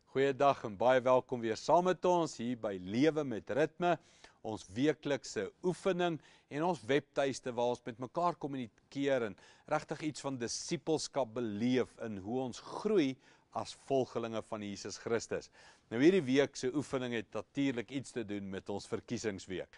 Goeiedag en baie welkom weer saam met ons hier by Lewe met Ritme, ons weeklikse oefening en ons webtuiste waar ons met mekaar kommunikeer en regtig iets van disippelskap beleef in hoe ons groei as volgelinge van Jesus Christus. Nou hierdie week se oefening het natuurlik iets te doen met ons verkiesingsweek.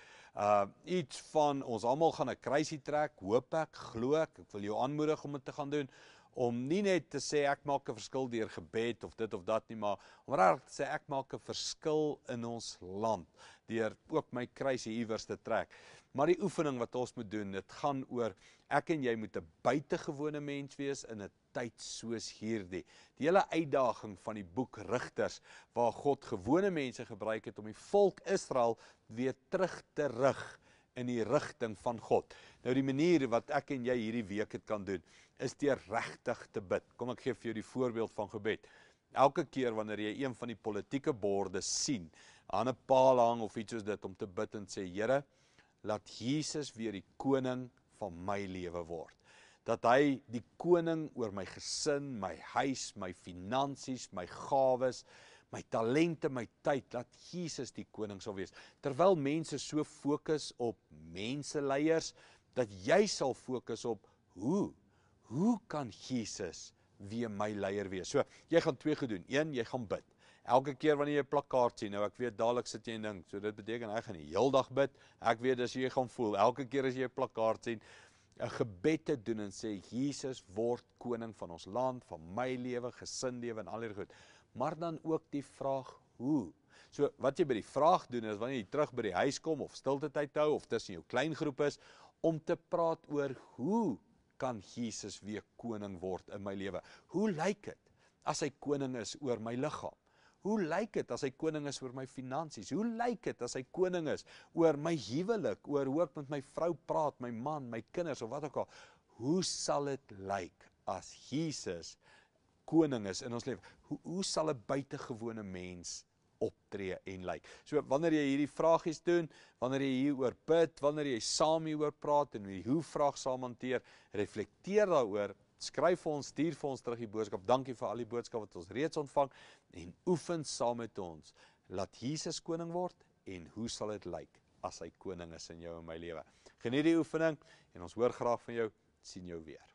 Iets van ons almal gaan 'n kruisie trek, hoop ek, glo ek wil jou aanmoedig om dit te gaan doen. Om nie net te sê ek maak 'n verskil deur gebed of dit of dat nie, maar om regtig te sê ek maak 'n verskil in ons land deur ook my kruisie iewers te trek. Maar die oefening wat ons moet doen, dit gaan oor ek en jy moet 'n buitengewone mens wees in 'n tyd soos hierdie. Die hele uitdaging van die boek Rigters waar God gewone mense gebruik het om die volk Israel weer terug te rig in die rigting van God. Nou die manier wat ek en jy hierdie week het kan doen, is deur regtig te bid. Kom ek gee vir jou die voorbeeld van gebed. Elke keer wanneer jy een van die politieke borde sien, aan 'n paal hang of iets soos dit, om te bid en sê, Here, laat Jesus weer die koning van my lewe word. Dat hy die koning oor my gesin, my huis, my finansies, my gawes, my talente, my tyd, laat Jesus die koning sal wees. Terwyl mense so fokus op menseleiers, dat jy sal fokus op hoe kan Jesus weer my leier wees? So, jy gaan twee goed doen. Een, jy gaan bid. Elke keer wanneer jy 'n plakkaat sien, nou ek weet dadelik sit jy en dink, so dit beteken ek gaan die heel dag bid. Ek weet as jy gaan voel, elke keer as jy 'n plakkaat sien, 'n gebed te doen en sê, Jesus word koning van ons land, van my lewe, gesinlewe en al hierdie goed. Maar dan ook die vraag, hoe? So, wat jy by die vraag doen is, wanneer jy terug by die huis kom, of stilte tyd hou, of tussen jou kleingroep is, om te praat oor hoe kan Jesus weer koning word in my lewe? Hoe lyk dit as hy koning is oor my liggaam? Hoe lyk dit as hy koning is oor my finansies? Hoe lyk dit as hy koning is oor my huwelik, oor hoe ek met my vrou praat, my man, my kinders of wat ook al? Hoe sal dit lyk as Jesus koning is in ons lewe? Hoe sal 'n buitengewone mens optree en lyk? So wanneer jy hierdie vragies doen, wanneer jy hieroor bid, wanneer jy saam hieroor praat en die hoe vraag saam hanteer, reflekteer daaroor, skryf vir ons, stuur vir ons terug die boodskap. Dankie vir al die boodskappe wat ons reeds ontvang en oefen saam met ons. Laat Jesus koning word en hoe sal dit lyk as hy koning is in jou en my lewe? Geniet die oefening en ons hoor graag van jou. Sien jou weer.